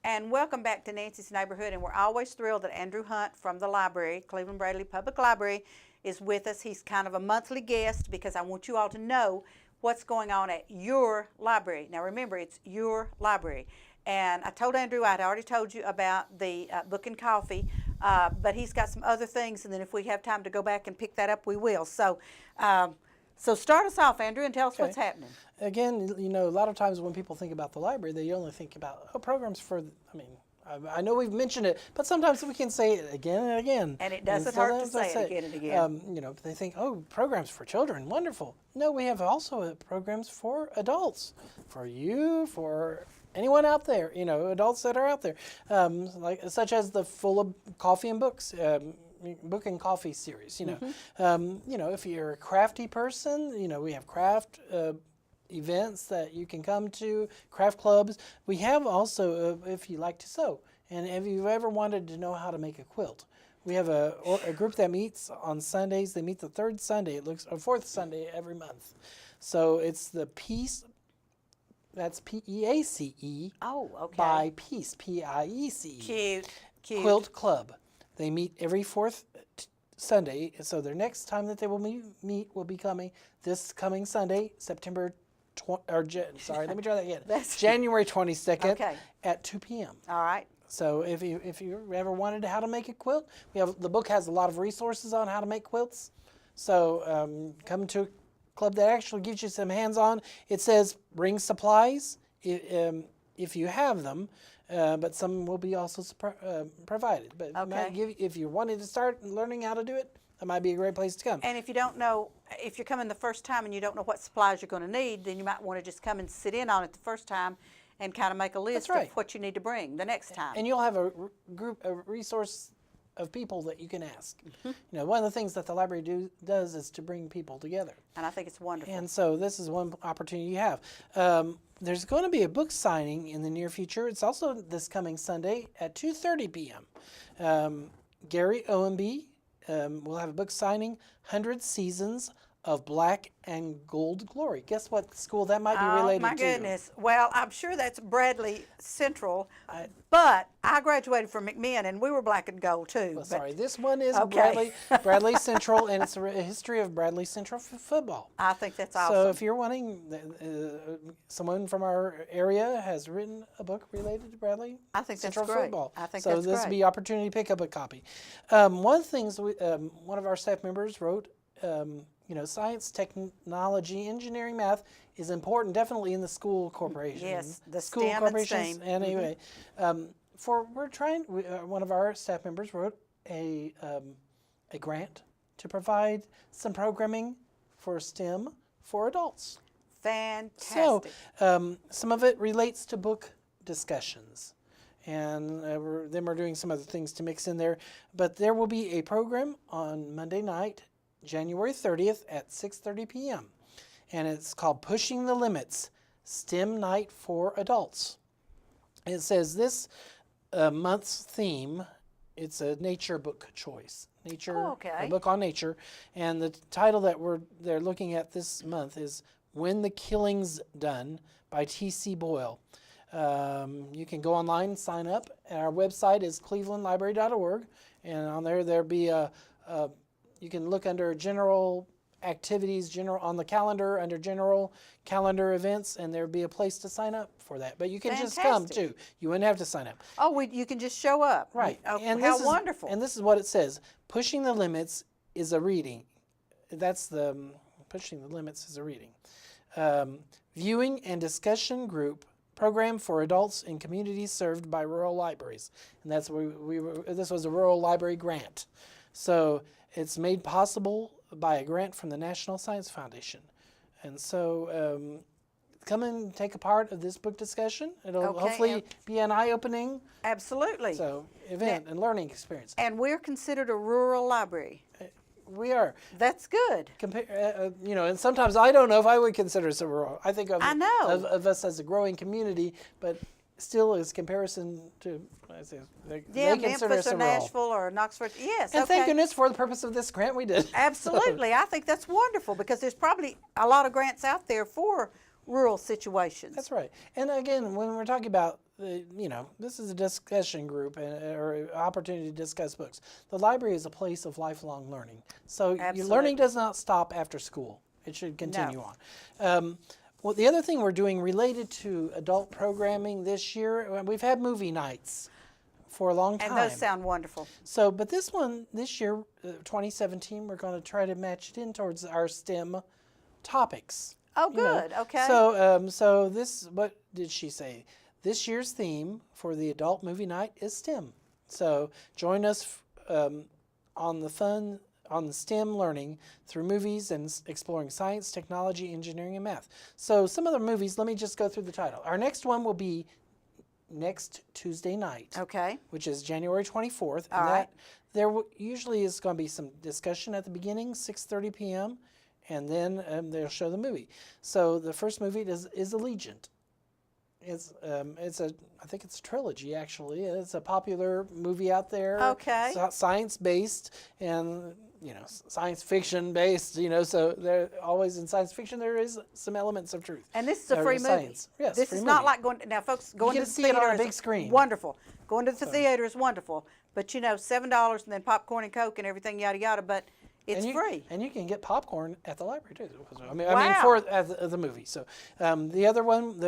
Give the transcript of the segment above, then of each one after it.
And welcome back to Nancy's Neighborhood. And we're always thrilled that Andrew Hunt from the library, Cleveland Bradley Public Library, is with us. He's kind of a monthly guest because I want you all to know what's going on at your library. Now remember, it's your library. And I told Andrew I'd already told you about the book and coffee, but he's got some other things, and then if we have time to go back and pick that up, we will. So start us off, Andrew, and tell us what's happening. Again, you know, a lot of times when people think about the library, they only think about, programs for, I know we've mentioned it, but sometimes we can say it again and again. And it doesn't hurt to say it again and again. You know, they think, programs for children, wonderful. No, we have also programs for adults, for you, for anyone out there, you know, adults that are out there, such as the Full of Coffee and Books book and coffee series. You know, you know, if you're a crafty person, you know, we have craft events that you can come to, craft clubs. We have also, if you like to sew, and if you've ever wanted to know how to make a quilt, we have a group that meets on Sundays. They meet the third Sunday. Or fourth Sunday every month. So it's the Peace. That's P-E-A-C-E. Oh, okay. By Peace, P-I-E-C-E. Cute, cute. Quilt Club. They meet every fourth Sunday. So their next time that they will meet will be this coming Sunday, September. Let me try that again. January 22nd at 2 p.m. All right. So if you ever wanted how to make a quilt, the book has a lot of resources on how to make quilts. So come to a club that actually gives you some hands-on. It says bring supplies if you have them, but some will be also provided. But if you're wanting to start learning how to do it, that might be a great place to come. And if you don't know, if you're coming the first time and you don't know what supplies you're going to need, then you might want to just come and sit in on it the first time and kind of make a list of what you need to bring the next time. And you'll have a resource of people that you can ask. You know, one of the things that the library does is to bring people together. And I think it's wonderful. And so this is one opportunity you have. There's going to be a book signing in the near future. It's also this coming Sunday at 2:30 p.m. Gary Owenby will have a book signing, 100 Seasons of Black and Gold Glory. Guess what school that might be related to? Oh, my goodness. Well, I'm sure that's Bradley Central, but I graduated from McMinn, and we were black and gold, too. Well, sorry, this one is Bradley Central, and it's a history of Bradley Central football. I think that's awesome. So if you're wanting, someone from our area has written a book related to Bradley Central football. I think so that's great. So this would be opportunity to pick up a copy. One of the things, one of our staff members wrote, you know, science, technology, engineering, math is important, definitely in the school corporation. Yes, the school STEM corporations. and STEM. Anyway, one of our staff members wrote a grant to provide some programming for STEM for adults. Fantastic. So some of it relates to book discussions. And then we're doing some other things to mix in there. But there will be a program on Monday night, January 30th at 6:30 p.m. And it's called Pushing the Limits, STEM Night for Adults. It says this month's theme, it's a nature book choice. A book on nature. And the title that they're looking at this month is When the Killing's Done by T.C. Boyle. You can go online and sign up. And our website is clevelandlibrary.org. And on there'll be you can look under general activities, on the calendar, under general calendar events, and there'll be a place to sign up for that. But you can just come too. You wouldn't have to sign up. Oh, you can just show up. Right. And how wonderful. And this is what it says. Pushing the Limits is a reading. That's the Pushing the Limits is a reading. Viewing and discussion group program for adults in communities served by rural libraries. And that's where this was a rural library grant. So it's made possible by a grant from the National Science Foundation. And so come and take a part of this book discussion. It'll hopefully be an eye-opening event and learning experience. And we're considered a rural library. We are. That's good. You know, and sometimes I don't know if I would consider us a rural. I think of us as a growing community, but still as comparison to, they consider Memphis us or a rural. Nashville or Knoxville. Yes, and thank goodness for the purpose of this grant we did. Absolutely. I think that's wonderful because there's probably a lot of grants out there for rural situations. That's right. And again, when we're talking about this is a discussion group or an opportunity to discuss books. The library is a place of lifelong learning. So your Absolutely. learning does not stop after school. It should continue on. Well, the other thing we're doing related to adult programming this year, we've had movie nights for a long time. And those sound wonderful. So, but this year, 2017, we're going to try to match it in towards our STEM topics. Oh, You know. good. Okay. So this, what did she say? This year's theme for the adult movie night is STEM. So join us on the STEM learning through movies and exploring science, technology, engineering, and math. So some of the movies, let me just go through the title. Our next one will be next Tuesday night, Okay. which is January 24th. All And right. there usually is going to be some discussion at the beginning, 6:30 p.m., and then they'll show the movie. So the first movie is Allegiant. I think it's a trilogy actually. It's a popular movie out there. Okay. Science based and science fiction based. So there always in science fiction there is some elements of truth. And this is a Or free movie. science. Yes, This free is not movie. like now, folks. Going get to to the see it on theater a is big screen. Wonderful. Going to the theater is wonderful, but $7 and then popcorn and Coke and everything yada yada. But it's free. And you can get popcorn at the library too. I mean Wow. for the movie. So the other one,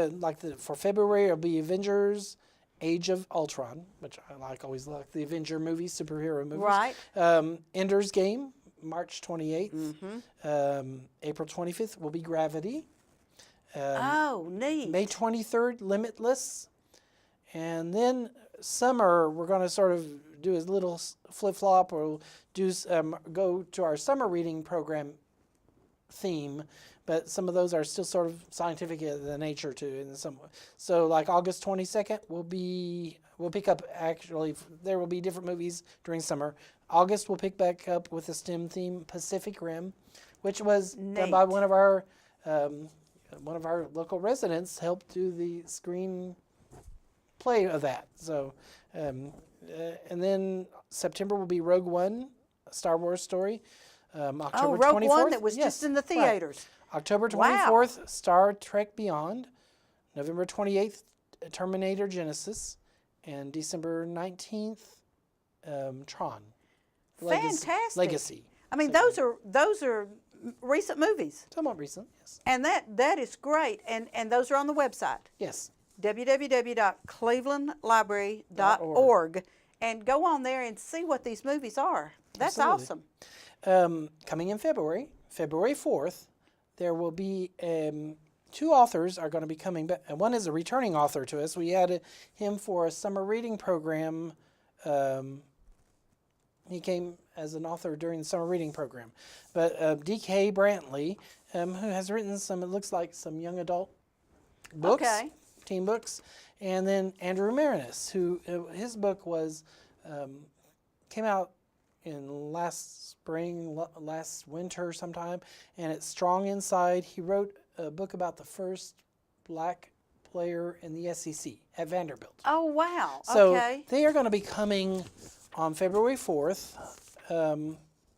for February, will be Avengers: Age of Ultron, which I always like the Avenger movies, superhero movies. Right. Ender's Game, March 28th. April 25th will be Gravity. Oh, neat. May 23rd, Limitless. And then summer, we're going to sort of do a little flip-flop or go to our summer reading program theme, but some of those are still sort of scientific in the nature too in some way. So like August 22nd we'll pick up, actually there will be different movies during summer. August we'll pick back up with the STEM theme, Pacific Rim, which was done by Neat. one of our local residents, helped do the screen play of that. So and then September will be Rogue One, a Star Wars story. October Rogue 24th, One that was yes, just in the right. theaters. October Wow. 24th, Star Trek Beyond. November 28th, Terminator Genesis. And December 19th, Tron. Fantastic. Legacy. I mean, those are recent movies, Somewhat recent, yes. and that is great. And those are on the website. Yes. www.clevelandlibrary.org, and go on there and see what these movies are. That's Absolutely. awesome. Coming in February 4th, there will be two authors are going to be coming back. One is a returning author to us. We added him for a summer reading program. He came as an author during the summer reading program. But D.K. Brantley, who has written some, it looks like some young adult books, Okay. teen books. And then Andrew Marinus, who his book was came out in last spring, last winter sometime, and it's Strong Inside. He wrote a book about the first black player in the SEC at Vanderbilt. Oh wow. So Okay. they are going to be coming on February 4th,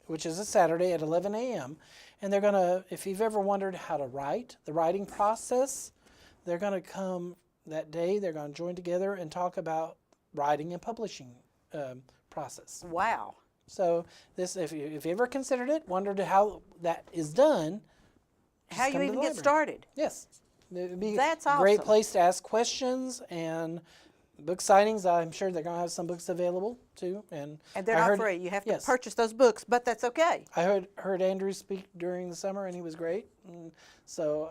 which is a Saturday at 11 a.m. And they're going to, if you've ever wondered how to write, the writing process, they're going to come that day. They're going to join together and talk about writing and publishing process. Wow. So this, if you ever considered it, wondered how that is done, How just you come to even the get library. started. Yes. It'd be That's a great awesome. place to ask questions, and book signings. I'm sure they're going to have some books available too. And And they're I not heard- free. You have to yes. purchase those books, but that's okay. I heard Andrew speak during the summer, and he was great. And so,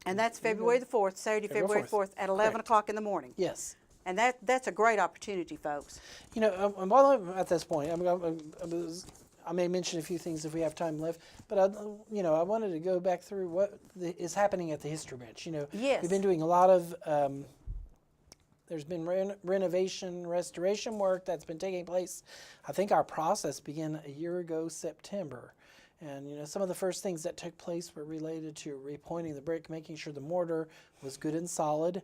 And that's February the 4th, Saturday, February February 4th. 4th at 11 Correct. o'clock in the morning. yes. And that's a great opportunity, folks. And while I'm at this point, I may mention a few things if we have time left, but I wanted to go back through what is happening at the History Bench. Yes. We've been doing a lot of. There's been renovation, restoration work that's been taking place. I think our process began a year ago, September. And some of the first things that took place were related to repointing the brick, making sure the mortar was good and solid.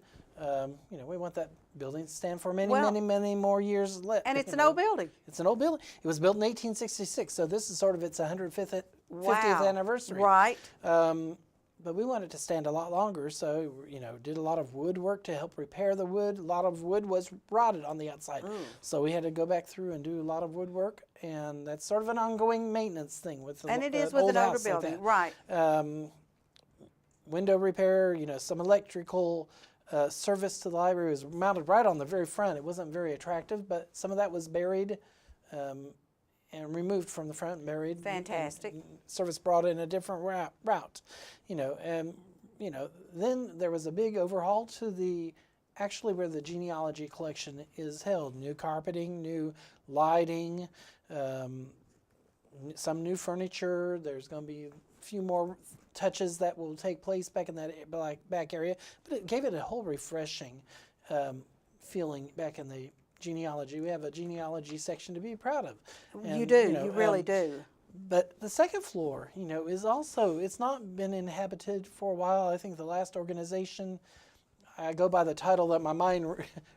We want that building to stand for many, Well, many more years. And it's an old building. It's an old building. It was built in 1866, so this is sort of its 150th Wow. anniversary. Right. but we want it to stand a lot longer, so did a lot of woodwork to help repair the wood. A lot of wood was rotted on the outside, so we had to go back through and do a lot of woodwork, and that's sort of an ongoing maintenance thing with And it is an with old an older house like building, that. right? Window repair, some electrical service to the library was mounted right on the very front. It wasn't very attractive, but some of that was buried and removed from the front, buried. Fantastic. And service brought in a different route, and then there was a big overhaul to actually where the genealogy collection is held. New carpeting, new lighting, some new furniture. There's going to be a few more touches that will take place back in that back area, but it gave it a whole refreshing feeling back in the genealogy. We have a genealogy section to be proud of. And, you do, you really do. But the second floor, is also, it's not been inhabited for a while. I think the last organization, I go by the title that my mind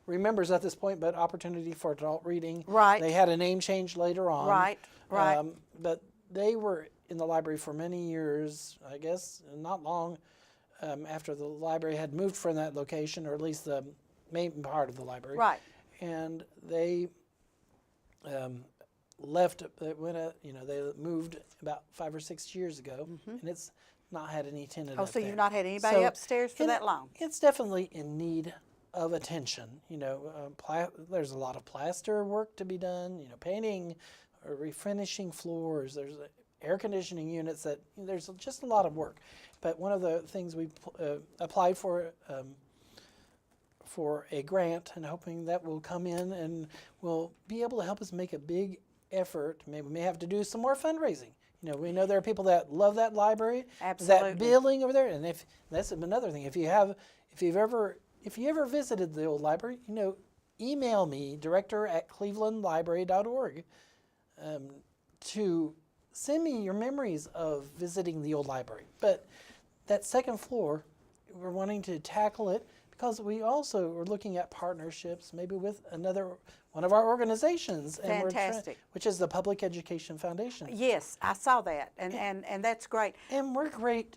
remembers at this point, but Opportunity for Adult Reading. Right. They had a name change later on. Right, right. But they were in the library for many years, I guess, not long after the library had moved from that location, or at least the main part of the library. Right. And they left. They moved about 5 or 6 years ago, and it's not had any tenant. Oh, up so there. you've not had anybody upstairs for and that long? It's definitely in need of attention. There's a lot of plaster work to be done. Painting, or refinishing floors. There's air conditioning units. There's just a lot of work. But one of the things we applied for a grant, and hoping that will come in and will be able to help us make a big effort. Maybe we may have to do some more fundraising. We know there are people that love that library, Absolutely. that building over there, and if that's another thing. If you ever visited the old library, email me, director@clevelandlibrary.org, to send me your memories of visiting the old library. But that second floor, we're wanting to tackle it because we also are looking at partnerships, maybe with one of our organizations, Fantastic. which is the Public Education Foundation. Yes, I saw that, and that's great. And we're great.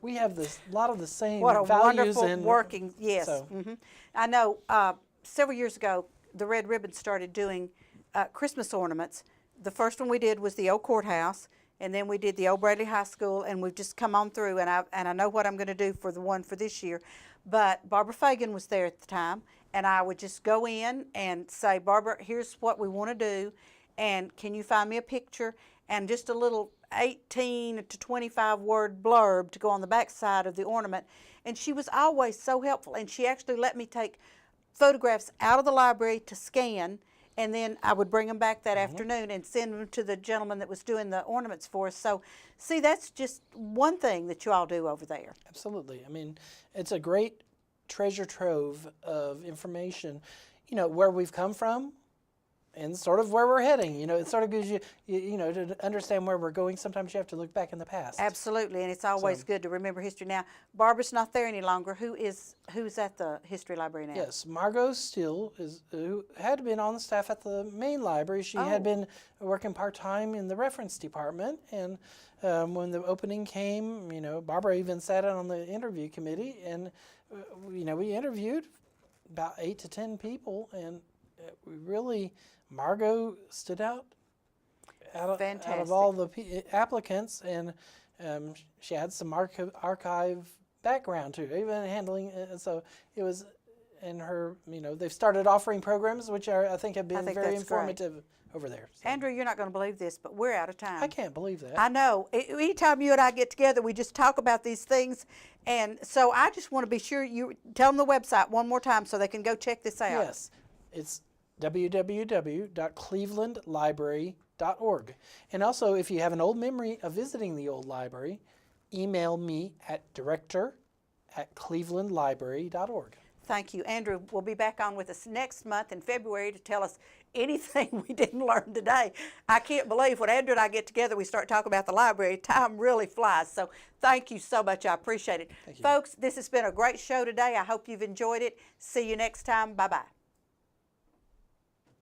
We have a lot of the same What a values wonderful and working, yes. So. I know several years ago, the Red Ribbon started doing Christmas ornaments. The first one we did was the old courthouse, and then we did the old Bradley High School, and we've just come on through, and I know what I'm going to do for the one for this year. But Barbara Fagan was there at the time, and I would just go in and say, Barbara, here's what we want to do, and can you find me a picture and just a little 18 to 25 word blurb to go on the back side of the ornament. And she was always so helpful, and she actually let me take photographs out of the library to scan, and then I would bring them back that afternoon and send them to the gentleman that was doing the ornaments for us. So, see, that's just one thing that you all do over there. Absolutely. I mean, it's a great treasure trove of information, where we've come from and sort of where we're heading. It sort of gives you, to understand where we're going. Sometimes you have to look back in the past. Absolutely, and it's always good to remember history. Now, Barbara's not there any longer. Who's at the History Library now? Yes, Margot Steele who had been on the staff at the main library. She had been working part-time in the reference department, and when the opening came, Barbara even sat on the interview committee, and we interviewed about 8 to 10 people, and we really, Margot stood out of all the applicants, and she had some archive background too, even handling. So it was, in her, they've started offering programs which I think have been very informative over there. So. Andrew, you're not going to believe this, but we're out of time. I can't believe that. I know. Anytime you and I get together, we just talk about these things, and so I just want to be sure you tell them the website one more time so they can go check this out. Yes, it's www.clevelandlibrary.org. And also, if you have an old memory of visiting the old library, email me at director@clevelandlibrary.org. Thank you. Andrew will be back on with us next month in February to tell us anything we didn't learn today. I can't believe when Andrew and I get together, we start talking about the library. Time really flies. So thank you so much. I appreciate it. Thank you. Folks, this has been a great show today. I hope you've enjoyed it. See you next time. Bye-bye.